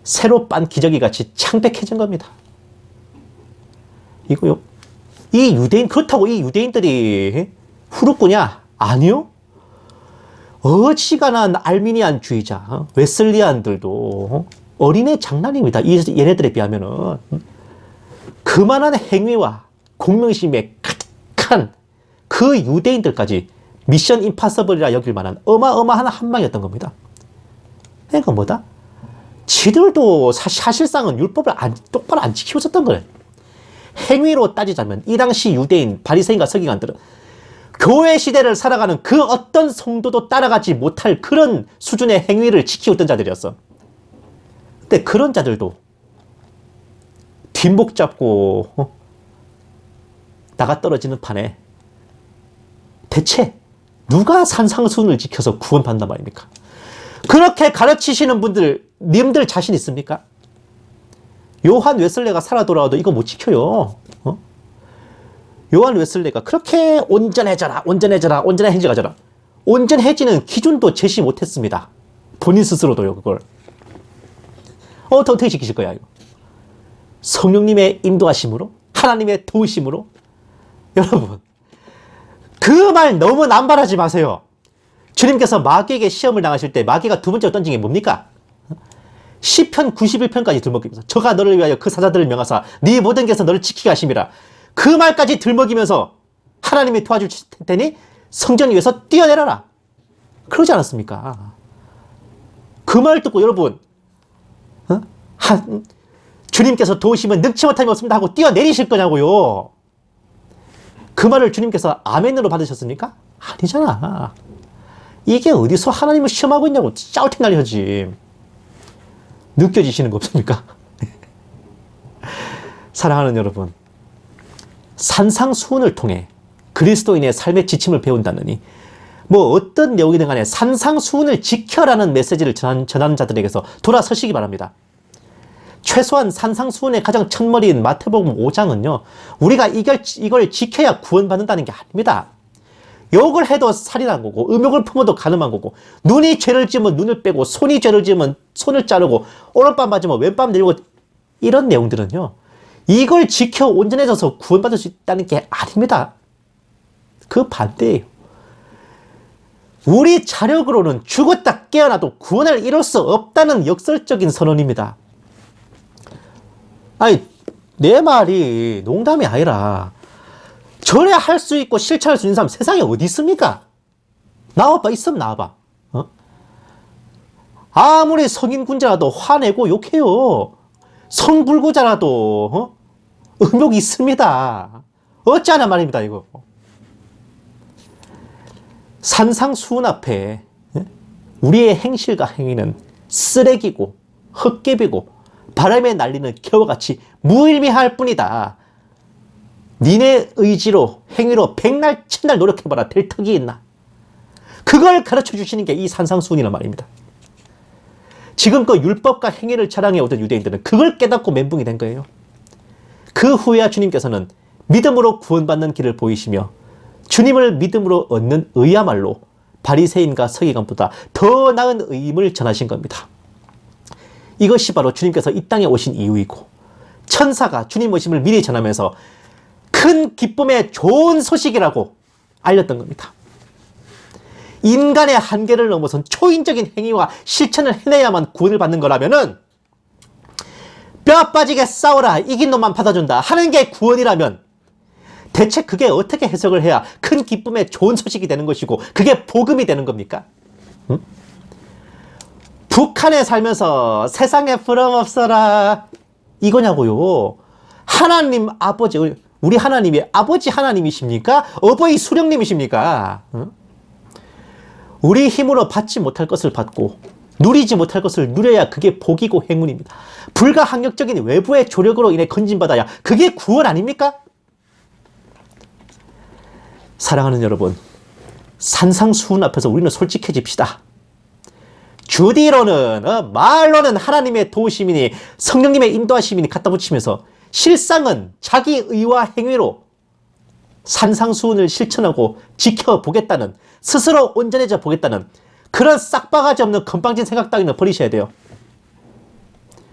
새로 빤 기저귀 같이 창백해진 겁니다. 이거요, 이 유대인, 그렇다고 이 유대인들이 후루꾸냐? 아니요. 어지간한 알미니안주의자, 웨슬리안들도 어린애 장난입니다. 얘네들에 비하면은. 그만한 행위와 공명심에 가득한 그 유대인들까지 미션 임파서블이라 여길 만한 어마어마한 한방이었던 겁니다. 그러니까 뭐다? 지들도 사실상은 율법을 똑바로 안 지키고 있었던 거예요. 행위로 따지자면 이 당시 유대인 바리새인과 서기관들은 교회 시대를 살아가는 그 어떤 성도도 따라가지 못할 그런 수준의 행위를 지키고 있던 자들이었어. 근데 그런 자들도 뒷목 잡고 나가 떨어지는 판에 대체 누가 산상수훈을 지켜서 구원받는단 말입니까? 그렇게 가르치시는 분들, 님들 자신 있습니까? 요한 웨슬레가 살아 돌아와도 이거 못 지켜요. 요한 웨슬레가 그렇게 온전해져라, 온전해져라, 온전해져라. 온전해지는 기준도 제시 못했습니다. 본인 스스로도요, 그걸. 어떻게 지키실 거야, 이거? 성령님의 인도하심으로? 하나님의 도우심으로? 여러분, 그 말 너무 남발하지 마세요. 주님께서 마귀에게 시험을 당하실 때 마귀가 두 번째로 던진 게 뭡니까? 시편 91편까지 들먹이면서 저가 너를 위하여 그 사자들을 명하사 네 모든 길에서 너를 지키게 하심이라. 그 말까지 들먹이면서 하나님이 도와주실 테니 성전 위에서 뛰어내려라. 그러지 않았습니까? 그 말 듣고 여러분 주님께서 도우시면 능치 못함이 없습니다 하고 뛰어내리실 거냐고요. 그 말을 주님께서 아멘으로 받으셨습니까? 아니잖아. 이게 어디서 하나님을 시험하고 있냐고 짜우팅 날려지. 느껴지시는 거 없습니까? 사랑하는 여러분, 산상수훈을 통해 그리스도인의 삶의 지침을 배운다느니 뭐 어떤 내용이든 간에 산상수훈을 지켜라는 메시지를 전하는 자들에게서 돌아서시기 바랍니다. 최소한 산상수훈의 가장 첫머리인 마태복음 5장은요, 우리가 이걸 지켜야 구원받는다는 게 아닙니다. 욕을 해도 살인한 거고, 음욕을 품어도 간음한 거고, 눈이 죄를 지으면 눈을 빼고, 손이 죄를 지으면 손을 자르고, 오른밤 맞으면 왼밤 내리고, 이런 내용들은요, 이걸 지켜 온전해져서 구원받을 수 있다는 게 아닙니다. 그 반대예요. 우리 자력으로는 죽었다 깨어나도 구원을 이룰 수 없다는 역설적인 선언입니다. 아니, 내 말이 농담이 아니라 전에 할 수 있고 실천할 수 있는 사람 세상에 어디 있습니까? 나와봐, 있으면 나와봐. 아무리 성인군자라도 화내고 욕해요. 성불구자라도 음욕이 있습니다. 어찌하냐 말입니다, 이거. 산상수훈 앞에 우리의 행실과 행위는 쓰레기고 헛개비고 바람에 날리는 겨와 같이 무의미할 뿐이다. 니네 의지로 행위로 백날 천날 노력해봐라. 될 턱이 있나? 그걸 가르쳐 주시는 게 이 산상수훈이란 말입니다. 지금 그 율법과 행위를 자랑해 오던 유대인들은 그걸 깨닫고 멘붕이 된 거예요. 그 후에야 주님께서는 믿음으로 구원받는 길을 보이시며 주님을 믿음으로 얻는 의야말로 바리새인과 서기관보다 더 나은 의임을 전하신 겁니다. 이것이 바로 주님께서 이 땅에 오신 이유이고 천사가 주님 오심을 미리 전하면서 큰 기쁨의 좋은 소식이라고 알렸던 겁니다. 인간의 한계를 넘어선 초인적인 행위와 실천을 해내야만 구원을 받는 거라면은 뼈 빠지게 싸워라 이긴 놈만 받아준다 하는 게 구원이라면 대체 그게 어떻게 해석을 해야 큰 기쁨의 좋은 소식이 되는 것이고 그게 복음이 되는 겁니까? 응? 북한에 살면서 세상에 부러움없어라 이거냐고요. 하나님 아버지, 우리 하나님이 아버지 하나님이십니까? 어버이 수령님이십니까? 응? 우리 힘으로 받지 못할 것을 받고 누리지 못할 것을 누려야 그게 복이고 행운입니다. 불가항력적인 외부의 조력으로 인해 건진받아야 그게 구원 아닙니까? 사랑하는 여러분, 산상수훈 앞에서 우리는 솔직해집시다. 주디로는 말로는 하나님의 도우심이니 성령님의 인도하심이니 갖다 붙이면서 실상은 자기 의와 행위로 산상수훈을 실천하고 지켜보겠다는, 스스로 온전해져 보겠다는 그런 싹바가지 없는 건방진 생각 따위는 버리셔야 돼요.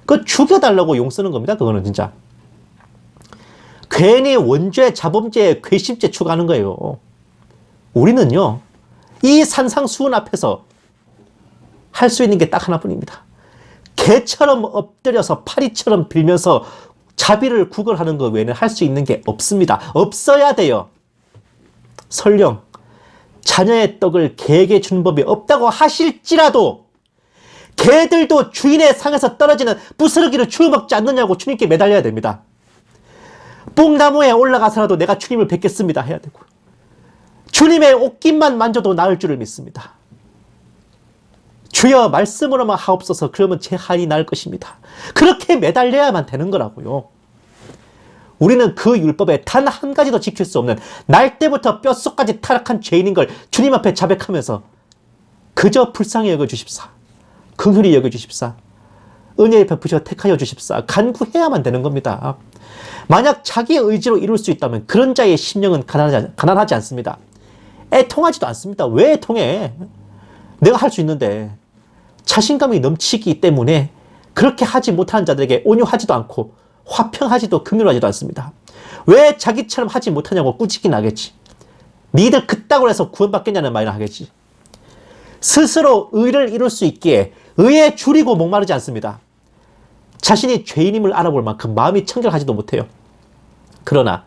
그거 죽여달라고 용 쓰는 겁니다. 그거는 진짜 괜히 원죄, 자범죄, 괘씸죄 추구하는 거예요. 우리는요 이 산상수훈 앞에서 할 수 있는 게 딱 하나뿐입니다. 개처럼 엎드려서 파리처럼 빌면서 자비를 구걸하는 것 외에는 할 수 있는 게 없습니다. 없어야 돼요. 설령 자녀의 떡을 개에게 주는 법이 없다고 하실지라도 개들도 주인의 상에서 떨어지는 부스러기를 주워 먹지 않느냐고 주님께 매달려야 됩니다. 뽕나무에 올라가서라도 내가 주님을 뵙겠습니다 해야 되고, 주님의 옷깃만 만져도 나을 줄을 믿습니다. 주여 말씀으로만 하옵소서. 그러면 제 한이 나을 것입니다. 그렇게 매달려야만 되는 거라고요. 우리는 그 율법에 단 한 가지도 지킬 수 없는 날 때부터 뼛속까지 타락한 죄인인 걸 주님 앞에 자백하면서 그저 불쌍히 여겨주십사, 긍휼히 여겨주십사, 은혜에 베푸셔 택하여 주십사 간구해야만 되는 겁니다. 만약 자기 의지로 이룰 수 있다면 그런 자의 심령은 가난하지 않습니다. 애통하지도 않습니다. 왜 애통해? 내가 할 수 있는데. 자신감이 넘치기 때문에 그렇게 하지 못하는 자들에게 온유하지도 않고 화평하지도 긍휼하지도 않습니다. 왜 자기처럼 하지 못하냐고 꾸짖긴 하겠지. 니들 그따구로 해서 구원받겠냐는 말이나 하겠지. 스스로 의를 이룰 수 있기에 의에 줄이고 목마르지 않습니다. 자신이 죄인임을 알아볼 만큼 마음이 청결하지도 못해요. 그러나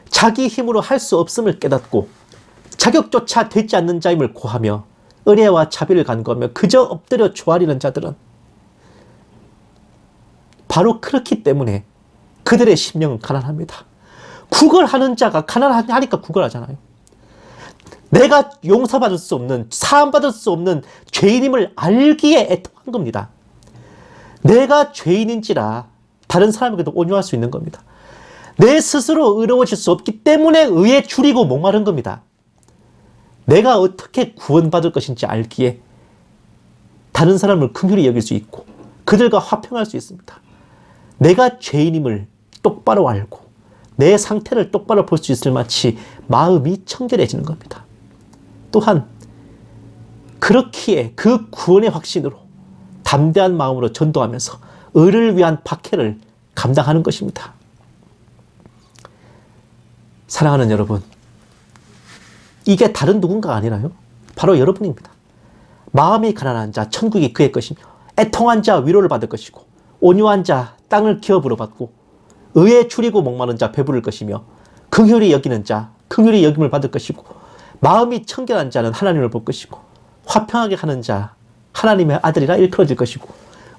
자기 힘으로 할 수 없음을 깨닫고 자격조차 되지 않는 자임을 고하며 은혜와 자비를 간구하며 그저 엎드려 조아리는 자들은 바로 그렇기 때문에 그들의 심령은 가난합니다. 구걸하는 자가 가난하니까 구걸하잖아요. 내가 용서받을 수 없는, 사함받을 수 없는 죄인임을 알기에 애통한 겁니다. 내가 죄인인지라 다른 사람에게도 온유할 수 있는 겁니다. 내 스스로 의로워질 수 없기 때문에 의에 줄이고 목마른 겁니다. 내가 어떻게 구원받을 것인지 알기에 다른 사람을 긍휼히 여길 수 있고 그들과 화평할 수 있습니다. 내가 죄인임을 똑바로 알고 내 상태를 똑바로 볼 수 있을 만치 마음이 청결해지는 겁니다. 또한 그렇기에 그 구원의 확신으로 담대한 마음으로 전도하면서 의를 위한 박해를 감당하는 것입니다. 사랑하는 여러분, 이게 다른 누군가가 아니라요. 바로 여러분입니다. 마음이 가난한 자 천국이 그의 것이며 애통한 자 위로를 받을 것이고 온유한 자 땅을 기업으로 받고 의에 줄이고 목마른 자 배부를 것이며 긍휼히 여기는 자 긍휼히 여김을 받을 것이고 마음이 청결한 자는 하나님을 볼 것이고 화평하게 하는 자 하나님의 아들이라 일컬어질 것이고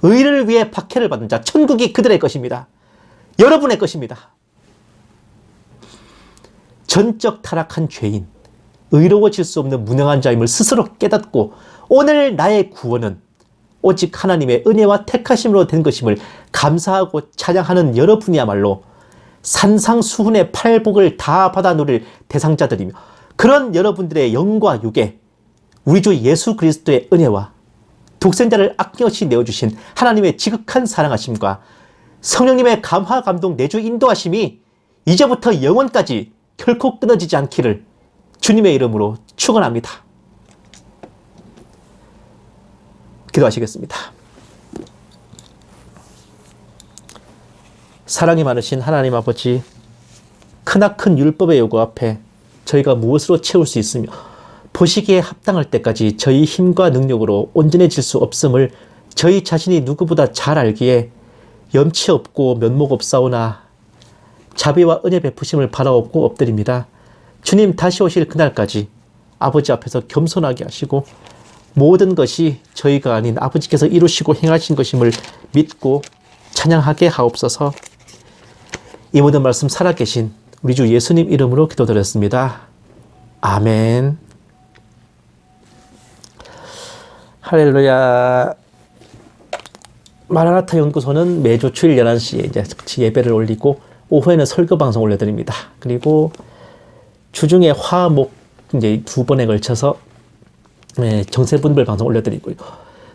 의를 위해 박해를 받는 자 천국이 그들의 것입니다. 여러분의 것입니다. 전적 타락한 죄인, 의로워질 수 없는 무능한 자임을 스스로 깨닫고 오늘 나의 구원은 오직 하나님의 은혜와 택하심으로 된 것임을 감사하고 찬양하는 여러분이야말로 산상수훈의 팔복을 다 받아 누릴 대상자들이며 그런 여러분들의 영과 육에 우리 주 예수 그리스도의 은혜와 독생자를 아낌없이 내어주신 하나님의 지극한 사랑하심과 성령님의 감화 감동 내주 인도하심이 이제부터 영원까지 결코 끊어지지 않기를 주님의 이름으로 축원합니다. 기도하시겠습니다. 사랑이 많으신 하나님 아버지, 크나큰 율법의 요구 앞에 저희가 무엇으로 채울 수 있으며 보시기에 합당할 때까지 저희 힘과 능력으로 온전해질 수 없음을 저희 자신이 누구보다 잘 알기에 염치 없고 면목 없사오나 자비와 은혜 베푸심을 바라옵고 엎드립니다. 주님 다시 오실 그날까지 아버지 앞에서 겸손하게 하시고 모든 것이 저희가 아닌 아버지께서 이루시고 행하신 것임을 믿고 찬양하게 하옵소서. 이 모든 말씀 살아계신 우리 주 예수님 이름으로 기도드렸습니다. 아멘. 할렐루야. 마라나타 연구소는 매주 주일 11시에 이제 예배를 올리고 오후에는 설교 방송 올려드립니다. 그리고 주중에 화목 이제 2번에 걸쳐서 정세분별 방송 올려드리고요.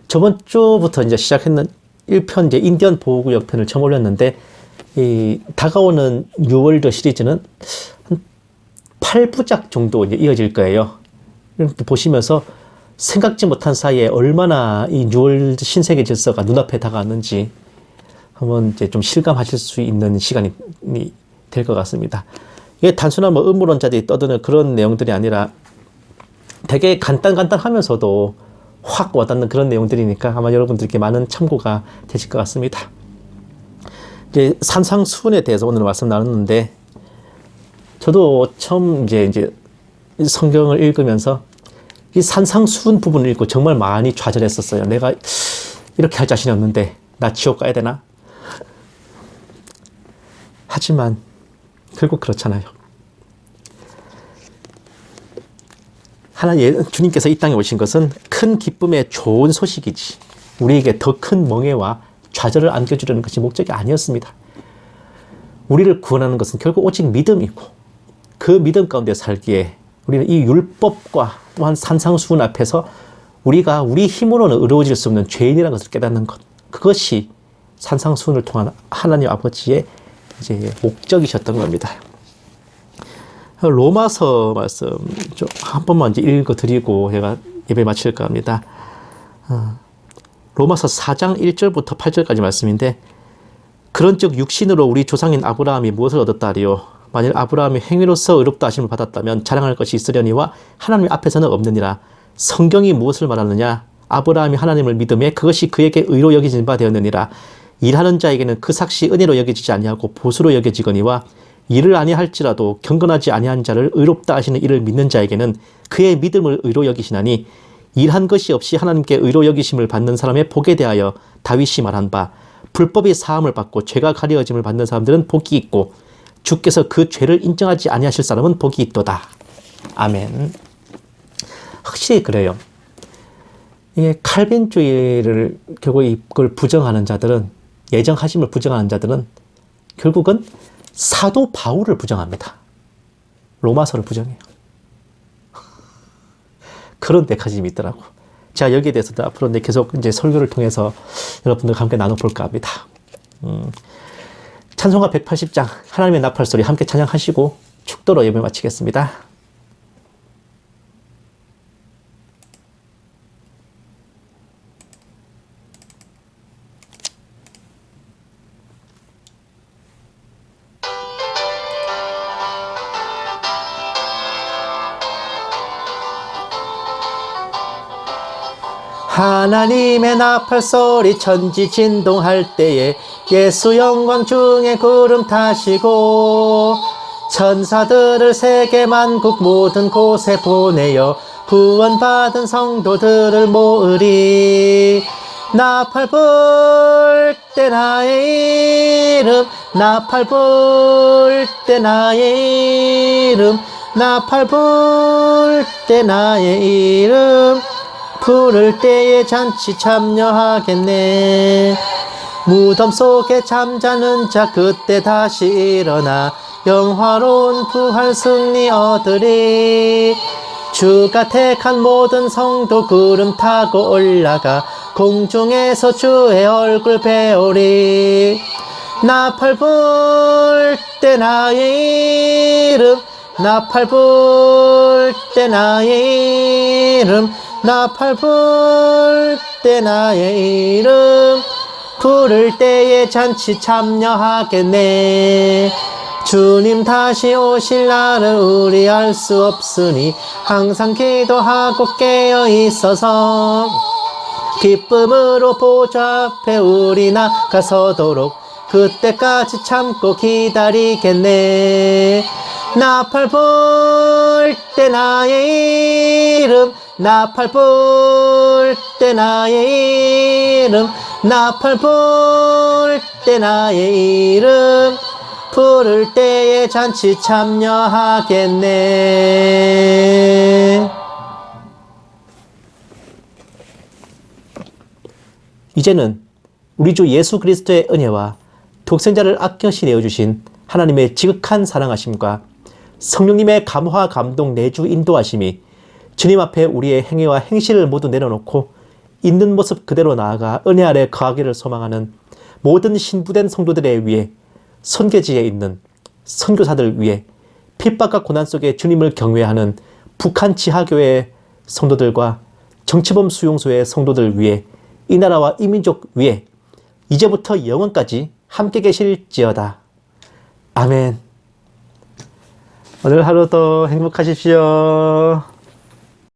저번 주부터 이제 시작했는 1편 이제 인디언 보호구역 편을 처음 올렸는데 이 다가오는 6월드 시리즈는 한 8부작 정도 이제 이어질 거예요. 보시면서 생각지 못한 사이에 얼마나 이 6월드 신세계 질서가 눈앞에 다가왔는지 한번 이제 좀 실감하실 수 있는 시간이 될 것 같습니다. 이게 단순한 뭐 음모론자들이 떠드는 그런 내용들이 아니라 되게 간단하면서도 확 와닿는 그런 내용들이니까 아마 여러분들께 많은 참고가 되실 것 같습니다. 이제 산상수훈에 대해서 오늘 말씀 나눴는데 저도 처음 이제 성경을 읽으면서 이 산상수훈 부분을 읽고 정말 많이 좌절했었어요. 내가 이렇게 할 자신이 없는데 나 지옥 가야 되나? 하지만 결국 그렇잖아요. 하나님, 주님께서 이 땅에 오신 것은 큰 기쁨의 좋은 소식이지 우리에게 더 큰 멍해와 좌절을 안겨주려는 것이 목적이 아니었습니다. 우리를 구원하는 것은 결국 오직 믿음이고 그 믿음 가운데 살기에 우리는 이 율법과 또한 산상수훈 앞에서 우리가 우리 힘으로는 의로워질 수 없는 죄인이라는 것을 깨닫는 것, 그것이 산상수훈을 통한 하나님 아버지의 이제 목적이셨던 겁니다. 로마서 말씀 좀 한 번만 이제 읽어드리고 제가 예배 마칠까 합니다. 로마서 4장 1절부터 8절까지 말씀인데, 그런즉 육신으로 우리 조상인 아브라함이 무엇을 얻었다 하리요? 만일 아브라함이 행위로서 의롭다 하심을 받았다면 자랑할 것이 있으려니와 하나님 앞에서는 없느니라. 성경이 무엇을 말하느냐? 아브라함이 하나님을 믿음에 그것이 그에게 의로 여겨진 바 되었느니라. 일하는 자에게는 그 삭시 은혜로 여겨지지 아니하고 보수로 여겨지거니와 일을 아니할지라도 경건하지 아니한 자를 의롭다 하시는 이를 믿는 자에게는 그의 믿음을 의로 여기시나니, 일한 것이 없이 하나님께 의로 여기심을 받는 사람의 복에 대하여 다윗이 말한 바, 불법이 사함을 받고 죄가 가려짐을 받는 사람들은 복이 있고 주께서 그 죄를 인정하지 아니하실 사람은 복이 있도다. 아멘. 확실히 그래요. 이게 칼빈주의를 결국 이걸 부정하는 자들은, 예정하심을 부정하는 자들은 결국은 사도 바울을 부정합니다. 로마서를 부정해요. 그런 데까지 있더라고. 제가 여기에 대해서도 앞으로 계속 이제 설교를 통해서 여러분들과 함께 나눠볼까 합니다. 찬송가 180장 하나님의 나팔소리 함께 찬양하시고 축도로 예배 마치겠습니다. 하나님의 나팔소리 천지 진동할 때에 예수 영광 중에 구름 타시고 천사들을 세계 만국 모든 곳에 보내어 구원받은 성도들을 모으리. 나팔 불 때 나의 이름, 나팔 불 때 나의 이름, 나팔 불 때 나의 이름, 부를 때에 잔치 참여하겠네. 무덤 속에 잠자는 자 그때 다시 일어나 영화로운 부활 승리 얻으리. 주가 택한 모든 성도 구름 타고 올라가 공중에서 주의 얼굴 배우리. 나팔 불 때 나의 이름, 나팔 불 때 나의 이름, 나팔 불 때 나의 이름, 부를 때에 잔치 참여하겠네. 주님 다시 오실 날은 우리 알 수 없으니 항상 기도하고 깨어 있어서 기쁨으로 보좌 앞에 우리 나가서도록 그때까지 참고 기다리겠네. 나팔 불 때 나의 이름, 나팔 불 때 나의 이름, 나팔 불 때 나의 이름, 부를 때에 잔치 참여하겠네. 이제는 우리 주 예수 그리스도의 은혜와 독생자를 아껴시 내어주신 하나님의 지극한 사랑하심과 성령님의 감화 감동 내주 인도하심이 주님 앞에 우리의 행위와 행실을 모두 내려놓고 있는 모습 그대로 나아가 은혜 아래 거하기를 소망하는 모든 신부된 성도들의 위해, 선교지에 있는 선교사들 위해, 핍박과 고난 속에 주님을 경외하는 북한 지하교회 성도들과 정치범 수용소의 성도들 위해, 이 나라와 이 민족 위해 이제부터 영원까지 함께 계실지어다. 아멘. 오늘 하루도 행복하십시오.